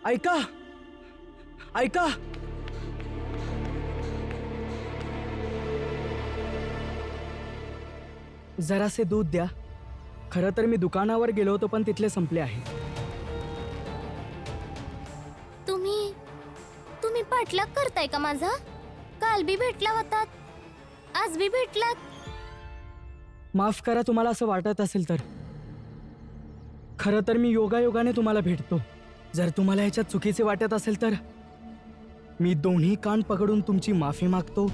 ऐका ऐका, जरासे दूध द्या. खरं तर मी दुकानावर गेलो होतो पण तिथले संपले आहे. तुम्ही पाठलाग करताय का माझा? काल बी भेटला होतात, आज बी भेटलात. माफ करा तुम्हाला असं वाटत असेल तर. खरं तर मी योगायोगाने तुम्हाला भेटतो. जर तुम्हाला ह्याच्यात चुकीचे वाटत असेल तर मी दोन्ही कान पकडून तुमची माफी मागतो.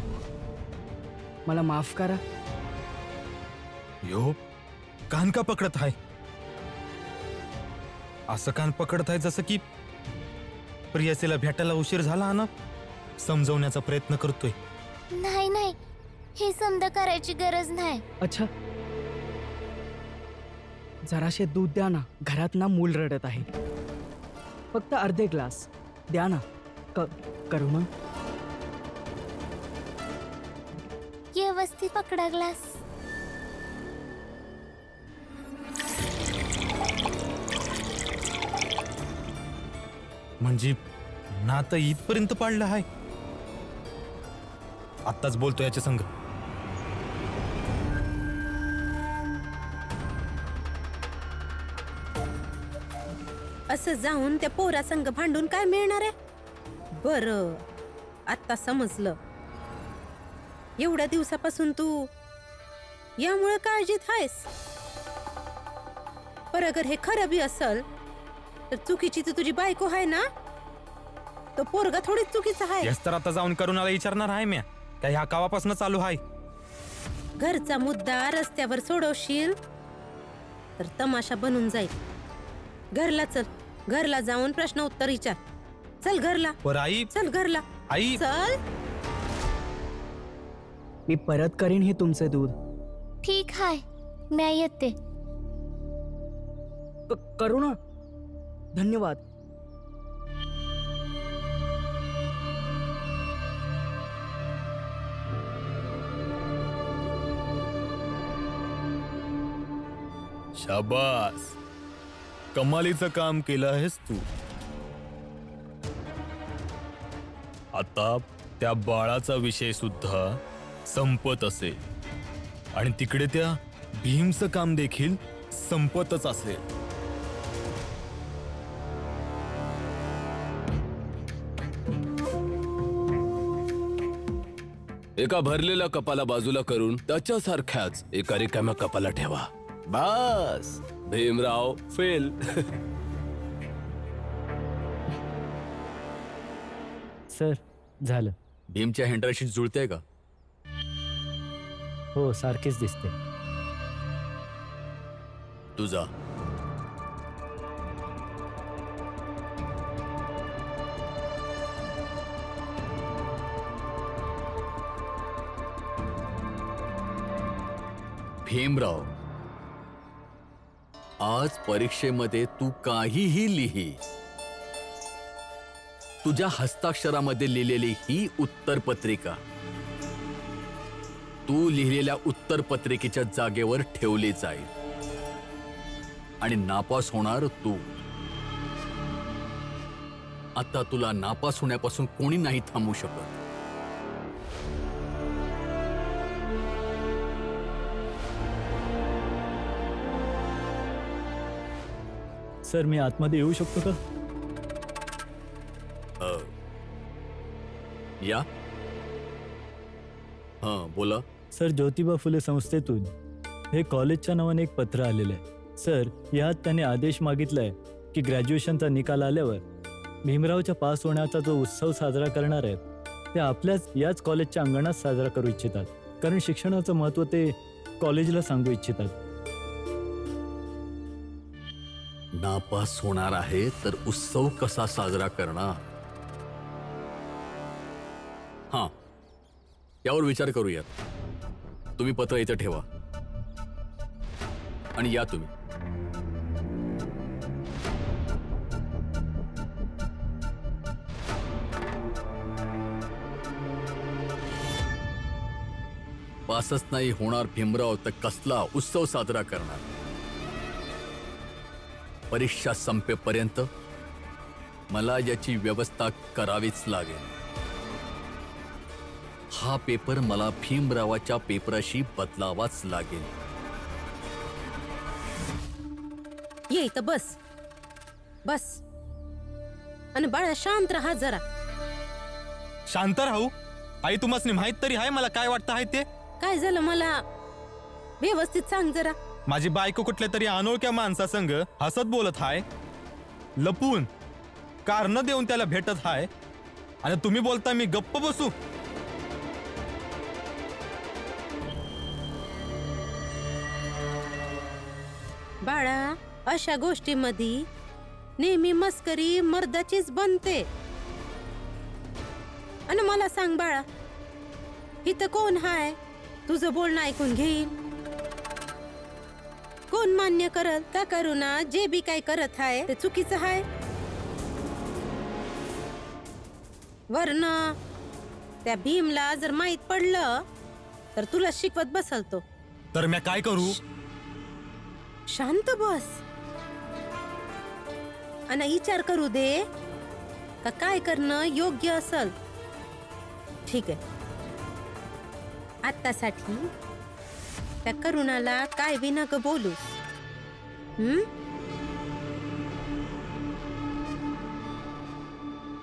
मला माफ करा. यो कान का पकडत आहे? असं कान पकडत आहे जसं की प्रियसीला भेटायला उशीर झाला ना, समजवण्याचा प्रयत्न करतोय. नाही नाही, हे समजा करायची गरज नाही. अच्छा, जराशे दूध द्या ना. घरात ना मूल रडत आहे. फक्त अर्धे ग्लास द्या ना. करू ना? व्यवस्थित पकडा ग्लास. म्हणजे नातं इथपर्यंत पाडलं आहे. आत्ताच बोलतो याच्या संग. असं जाऊन त्या पोरा संग भांडून काय मिळणार आहे? बरं, आता समजलं. एवढ्या दिवसापासून तू यामुळे काळजीत आहेस. पर अगर हे खरं बी असल तर चुकीची तर तुझी बायको आहे ना. तो पोरगा थोडीच चुकीचा आहे. यस, तर आता जाऊन करुणाला विचारणार आहे म्या. काय ह्या कावापासून चालू आहे? घरचा मुद्दा रस्त्यावर सोडवशील तर तमाशा बनून जाईल. घरला चल, घरला जाऊन प्रश्न उत्तर विचार. चल घरला. पर आई, चल घरला. आई चल. मी परत करीन हे तुमचे दूध. ठीक आहे, मी येते. करू ना. धन्यवाद. शाबास, कमालीचं काम केलं आहेस तू. आता त्या बाळाचा विषय सुद्धा संपत असेल आणि तिकडे त्या भीमचं काम देखील संपतच असेल. एका भरलेल्या कपाला बाजूला करून त्याच्यासारख्याच एका रिकाम्या कपाला ठेवा. बस, भीमराव फेल. सर, झालं. भीमच्या हँडराईटिंग जुळते का? हो, सारखीच दिसते. तुझा भीमराव, आज परीक्षेमध्ये तू काहीही लिही, तुझ्या हस्ताक्षरामध्ये लिहिलेली ही उत्तरपत्रिका तू लिहिलेल्या उत्तरपत्रिकेच्या जागेवर ठेवली जाईल आणि नापास होणार तू. आता तुला नापास होण्यापासून कोणी नाही थांबवू शकत. सर, मी आतमध्ये येऊ शकतो का? या. हां, बोला. सर, ज्योतिबा फुले संस्थेतून हे कॉलेजच्या नावाने एक पत्र आलेलं आहे. सर, यात त्याने आदेश मागितलाय की ग्रॅज्युएशनचा निकाल आल्यावर भीमरावच्या पास होण्याचा जो उत्सव साजरा करणार आहेत ते आपल्याच याच कॉलेजच्या अंगणात साजरा करू इच्छितात. कारण शिक्षणाचं महत्त्व ते कॉलेजला सांगू इच्छितात. नापास होणार आहे तर उत्सव कसा साजरा करणार? हां, यावर विचार करूयात. तुम्ही पत्र इथे ठेवा आणि या तुम्ही. पासच नाही होणार भीमराव तर कसला उत्सव साजरा करणार? परीक्षा संपेपर्यंत मला याची व्यवस्था करावीच लागेल. हा पेपर मला भीमरावाच्या पेपराशी बदलावाच लागेल. ये इथं बस बस. आणि बाळा शांत राहा जरा. शांत राहू? आई तुम्हाला माहित तरी आहे मला काय वाटतं आहे ते? काय झालं मला व्यवस्थित सांग जरा. माझी बायको कुठल्या तरी अनोळख्या माणसासंग हसत बोलत हाय, लपून कारण देऊन त्याला भेटत हाय, आणि तुम्ही बोलता मी गप्प बसू? बाळा अशा गोष्टीमध्ये नेहमी मस्करी मर्दाचीच बनते. आणि मला सांग बाळा, इथं कोण हाय तुझं बोलणं ऐकून घेईल? कोण मान्य करत का करुणा जे बी काय करत हाय ते चुकीचं हाय? वर्ण त्या भीमला जर माहित पडलं तर तुला शिकवत बसल तो. तर मी काय करू? शांत बस आणि विचार करू दे का काय करणं योग्य असल. ठीक आहे, आत्तासाठी त्या करुणाला काय बी नका बोलूस.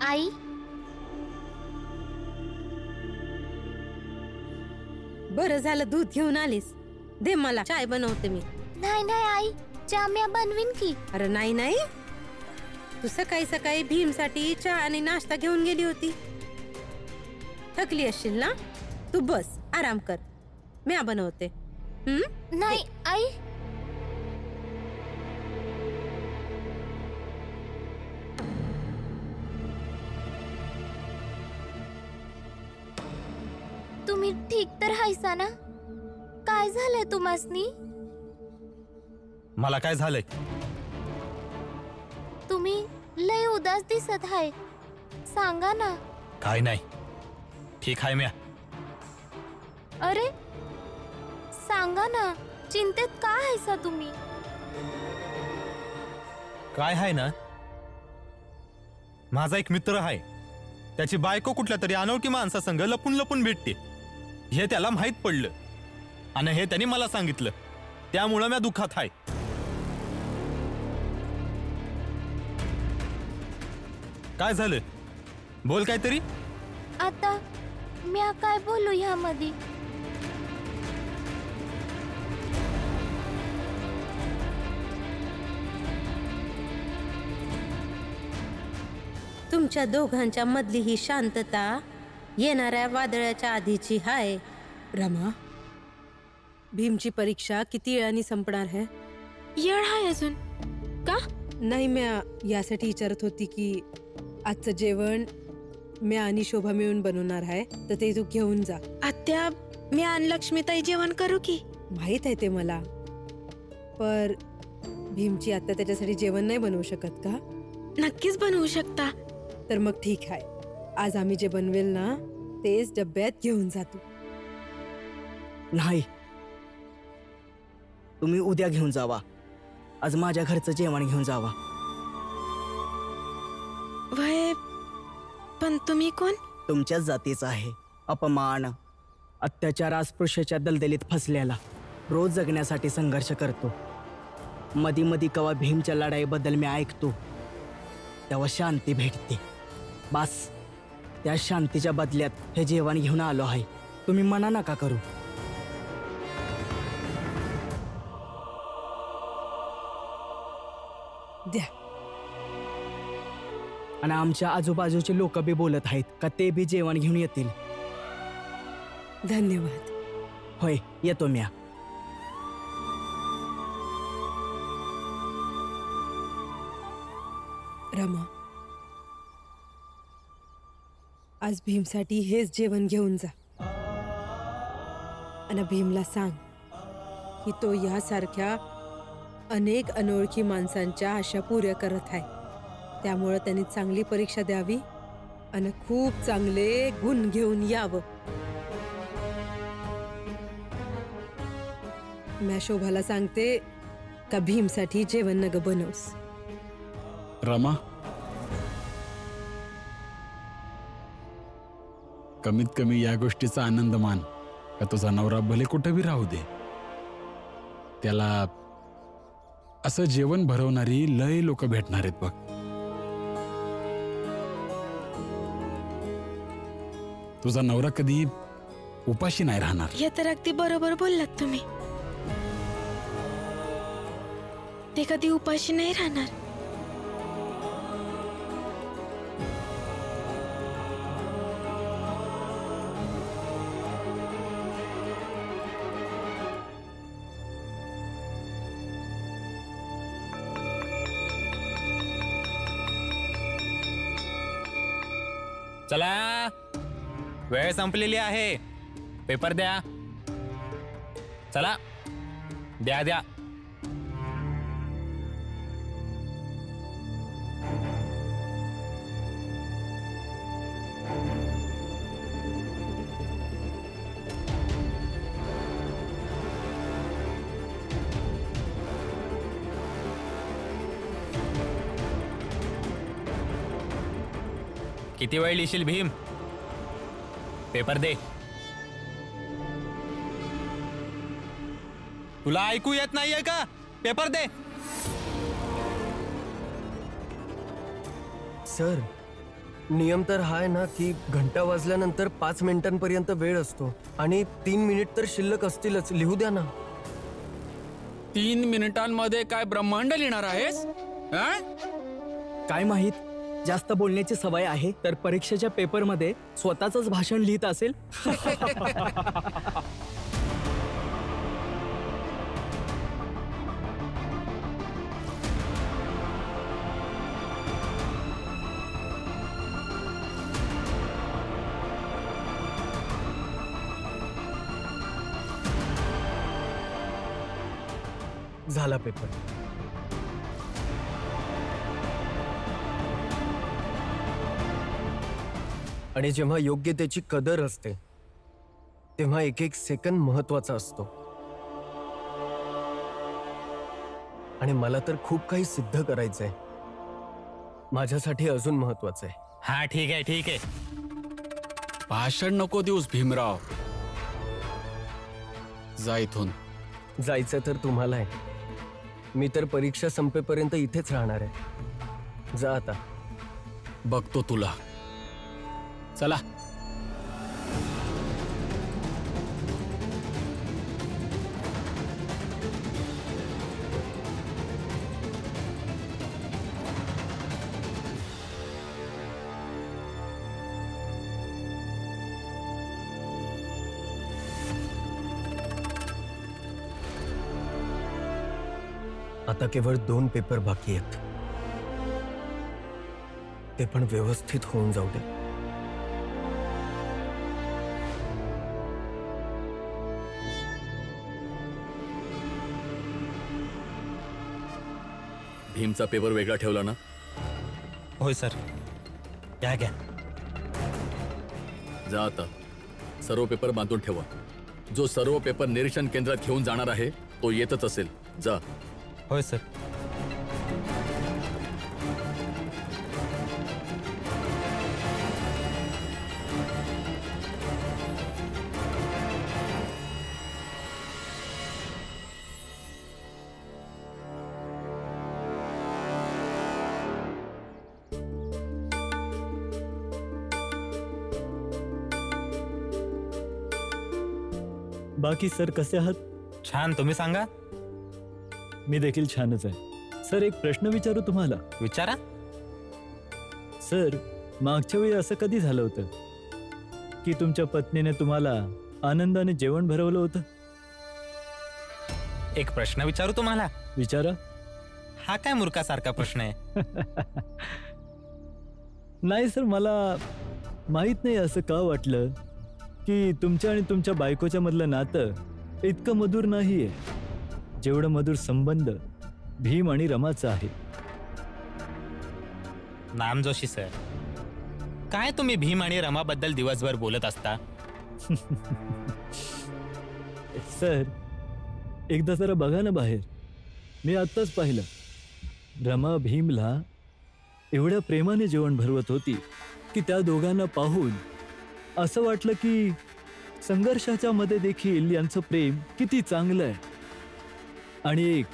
आई, बरं झालं दूध घेऊन आलीस. दे मला, चाय बनवते मी. नाही नाही आई, चहा मी बनवीन की. अरे नाही नाही, तू सकाळी सकाळी भीमसाठी चहा आणि नाश्ता घेऊन गेली होती. थकली असशील ना, तू बस आराम कर, मी बनवते. नाही आई, तुम्ही ठीक तर हायसा ना? काय झालंय तुम्हासनी? मला काय झालंय? तुम्ही लय उदास दिसत आहे, सांगा ना. काय नाही, ठीक आहे म्या. अरे सांगा ना, चिंतेत का आहेसा तुम्ही? काय आहे ना, माझा एक मित्र आहे, त्याची बायको कुठल्या तरी अनोळखी माणसासंग लपून लपून भेटते. हे त्याला माहित पडलं आणि हे त्यांनी मला सांगितलं, त्यामुळं मी दुःखात आहे. काय झालं? बोल काहीतरी. आता मी काय बोलू ह्यामध्ये? तुमच्या दोघांच्या मधली ही शांतता येणाऱ्या वादळाच्या आधीची हाय. रमा, भीमची परीक्षा किती वेळाने संपणार आहे? येळ आहे अजून का? नाही, म्या यासाठी विचारत होती की आजचं जेवण म्या आणि शोभा मिळून बनवणार आहे, तर ते तू घेऊन जा. आत्या, मी आणि लक्ष्मीताई जेवण करू की? माहित आहे ते मला, पर भीमची आता त्याच्यासाठी जेवण नाही बनवू शकत का? नक्कीच बनवू शकता. तर मग ठीक आहे, आज आम्ही जे बनवेल ना तेच डब्यात घेऊन जातो. नाही, तुम्ही उद्या घेऊन जावा. आज माझ्या घरचं जेवण घेऊन जावा. वय, पण तुम्ही कोण? तुमच्याच जातीचा आहे. अपमान, अत्याचार, अस्पृश्याच्या दलदलीत फसलेला, रोज जगण्यासाठी संघर्ष करतो. मधी मधी कवा भीमच्या लढाईबद्दल मी ऐकतो, तेव्हा शांती भेटते. बस त्या शांतीच्या बदल्यात हे जेवण घेऊन आलो आहे. तुम्ही मना नका करू. द्या. आणि आमच्या आजूबाजूचे लोक बी बोलत आहेत का ते बी जेवण घेऊन येतील. धन्यवाद. होय, येतो म्या. रमा, आज भीमसाठी हेच जेवण घेऊन जा. आणि भीमला सांग की तो यासारख्या अनेक अनोळखी माणसांच्या आशा पुऱ्या करत आहे. त्यामुळे त्यांनी चांगली परीक्षा द्यावी आणि खूप चांगले गुण घेऊन यावं. मी शोभाला सांगते का भीमसाठी जेवण नग बनवस. रमा, कमीत कमी या गोष्टीचा आनंद मान का तुझा नवरा भले कुठे बी राहू दे, त्याला असं जेवण भरवणारी लय लोक भेटणार आहेत बघ. तुझा नवरा कधी उपाशी नाही राहणार. हे तर अगदी बरोबर बोललात तुम्ही. ते कधी उपाशी नाही राहणार. चला, वेळ संपलेली आहे. पेपर द्या. चला, द्या द्या. किती वेळ लिहिशील भीम? पेपर दे. तुला ऐकू येत नाहीये का? पेपर दे. सर, नियम तर हा आहे ना की घंटा वाजल्यानंतर 5 मिनिटांपर्यंत वेळ असतो आणि 3 मिनिट तर शिल्लक असतीलच. लिहू द्या ना. 3 मिनिटांमध्ये काय ब्रह्मांड लिहिणार आहेस? काय माहित, जास्त बोलण्याची सवय आहे तर परीक्षेच्या पेपरमध्ये स्वतःच भाषण लिहित असेल. झाला पेपर. आणि जेव्हा योग्यतेची कदर असते तेव्हा एक एक सेकंद महत्वाचा असतो. आणि मला तर खूप काही सिद्ध करायचंय. माझ्यासाठी अजून महत्वाचं आहे. हा ठीक आहे, ठीक आहे. भाषण नको देऊस भीमराव. जा इथून. जायचं तर तुम्हाला आहे. मी तर परीक्षा संपेपर्यंत इथेच राहणार आहे. जा आता. बघतो तुला. चला. आता केवळ 2 पेपर बाकी आहेत. ते पण व्यवस्थित होऊन जाऊ दे. भीमचा पेपर वेगळा ठेवला ना? होय सर. घ्या घ्या. जा आता. सर्व पेपर बांधून ठेवा. जो सर्व पेपर निरीक्षण केंद्रात घेऊन जाणार आहे तो येतच असेल. जा. होय सर. बाकी सर कसे आहात? छान. तुम्ही सांगा. मी देखील छानच आहे. सर, एक प्रश्न विचारू तुम्हाला? विचारा. सर, मागच्या वेळी असं कधी झालं होतं की तुमच्या पत्नीने तुम्हाला आनंदाने जेवण भरवलं होतं? एक प्रश्न विचारू तुम्हाला? विचारा. हा काय मूर्खासारखा प्रश्न आहे? नाही सर, मला माहित नाही असं का वाटलं की तुमच्या आणि तुमच्या बायकोच्या मधलं नातं इतकं मधुर नाहीये जेवढं मधुर संबंध भीम आणि रमाचा आहे. नाम जोशी सर, काय तुम्ही भीम आणि रमाबद्दल दिवसभर बोलत असता? सर, एकदा जरा बघा ना बाहेर. मी आत्ताच पाहिलं. रमा भीमला एवढ्या प्रेमाने जेवण भरवत होती की त्या दोघांना पाहून असं वाटलं की संघर्षाच्या मध्ये देखील यांचं प्रेम किती चांगलं आहे. आणि एक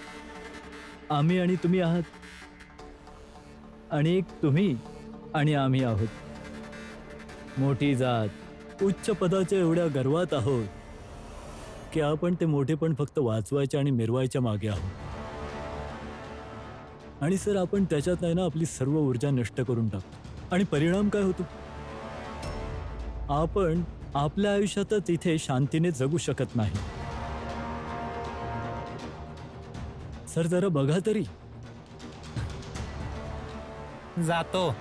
आम्ही आणि तुम्ही आहात, आणि एक तुम्ही आणि आम्ही आहोत. मोठी जात, उच्च पदाच्या एवढ्या गर्वात आहोत की आपण ते मोठेपण फक्त वाचवायच्या आणि मिरवायच्या मागे आहोत. आणि सर, आपण त्याच्यात नाही ना आपली सर्व ऊर्जा नष्ट करून टाकतो. आणि परिणाम काय होतो? आपण आपल्या आयुष्यातच इथे शांतीने जगू शकत नाही. सर, जरा बघा तरी. जातो.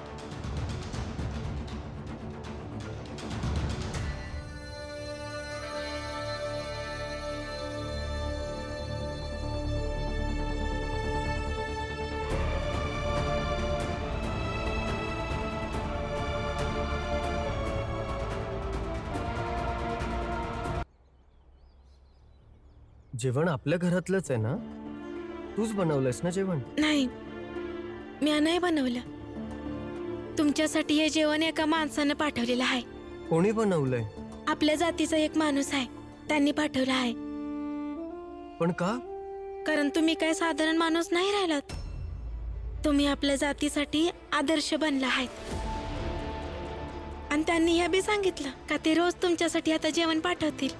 जेवण आपल्या घरातलंच आहे ना? तूच बनवलंयस ना जेवण? नाही, मी नाही बनवलं. तुमच्यासाठी हे जेवण एका माणसानं पाठवलेलं आहे. कोणी बनवलंय? आपल्या जातीचा एक माणूस आहे, त्यांनी पाठवलं आहे. पण का? कारण तुम्ही काय साधारण माणूस नाही राहिलात. तुम्ही आपल्या जातीसाठी आदर्श बनला आहात. आणि त्यांनी हे बी सांगितलं का ते रोज तुमच्यासाठी आता जेवण पाठवतील.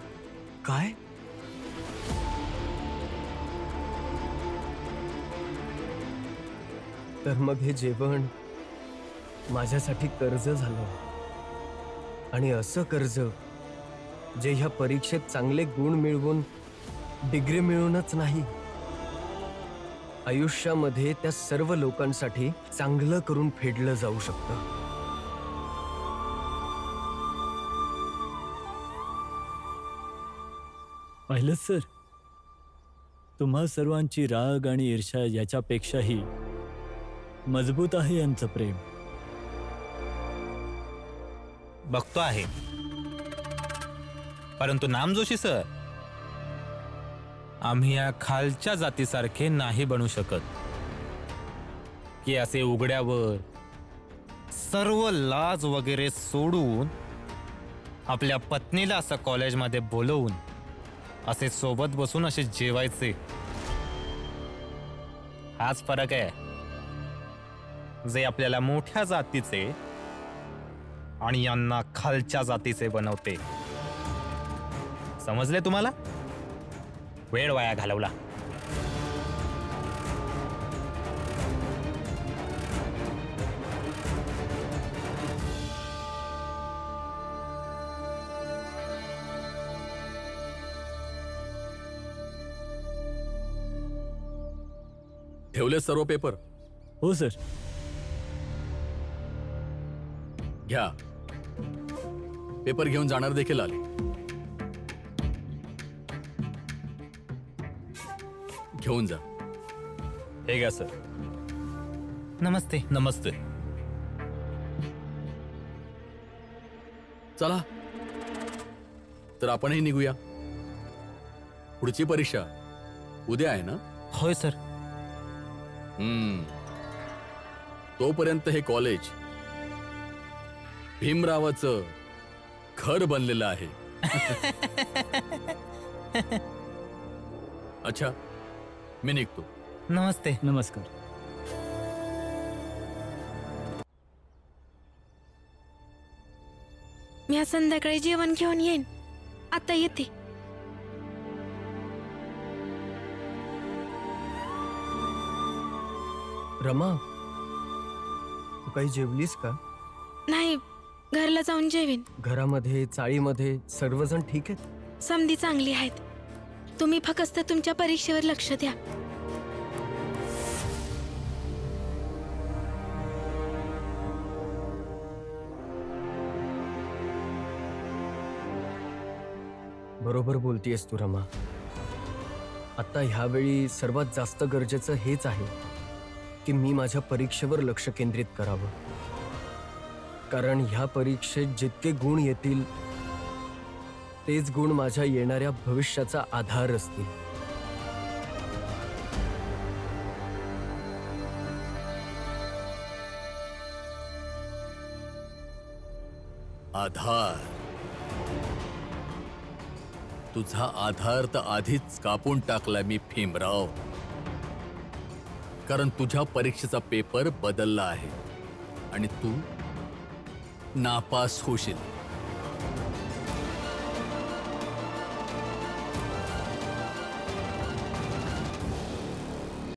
काय? तर मग हे जेवण माझ्यासाठी कर्ज झालं. आणि असं कर्ज जे ह्या परीक्षेत चांगले गुण मिळवून डिग्री मिळवूनच नाही, आयुष्यामध्ये त्या सर्व लोकांसाठी चांगलं करून फेडलं जाऊ शकतं. पाहिलं सर, तुम्हा सर्वांची राग आणि ईर्ष्या याच्यापेक्षाही मजबूत आहे यांचं प्रेम. बघतो आहे, परंतु नामजोशी सर, आम्ही या खालच्या जातीसारखे नाही बनू शकत की असे उघड्यावर सर्व लाज वगैरे सोडून आपल्या पत्नीला असं कॉलेजमध्ये बोलवून असे सोबत बसून असे जेवायचे. हाच फरक आहे जे आपल्याला मोठ्या जातीचे आणि यांना खालच्या जातीचे बनवते. समजले तुम्हाला? वेळ वाया घालवला. ठेवले सर्व पेपर? हो सर. घ्या. पेपर घेऊन जाणार देखील आले. घेऊन जा. हे घ्या सर. नमस्ते. नमस्ते. चला तर आपणही निघूया. पुढची परीक्षा उद्या आहे ना? होय सर. तोपर्यंत हे कॉलेज भीमरावाचं घर बनलेलं आहे. अच्छा, मी निघतो. नमस्ते. नमस्कार. मी आज संध्याकाळी जेवण घेऊन येईन. आता येते. रमा, तू काही जेवलीस का? नाही, घरला जाऊन जेवीन. घरामध्ये, चाळीमध्ये सर्वजण ठीक आहेत? समधी चांगली आहेत. तुम्ही फक्त तुमच्या परीक्षेवर लक्ष द्या. बरोबर बोलतीयस तू रमा. आता ह्यावेळी सर्वात जास्त गरजेचं हेच आहे की मी माझ्या परीक्षेवर लक्ष केंद्रित करावं. कारण ह्या परीक्षेत जितके गुण येतील तेच गुण माझ्या येणाऱ्या भविष्याचा आधार असतील. आधार तुझा आधार तर आधीच कापून टाकला मी भीमराव, कारण तुझ्या परीक्षेचा पेपर बदलला आहे आणि तू नापास होशील.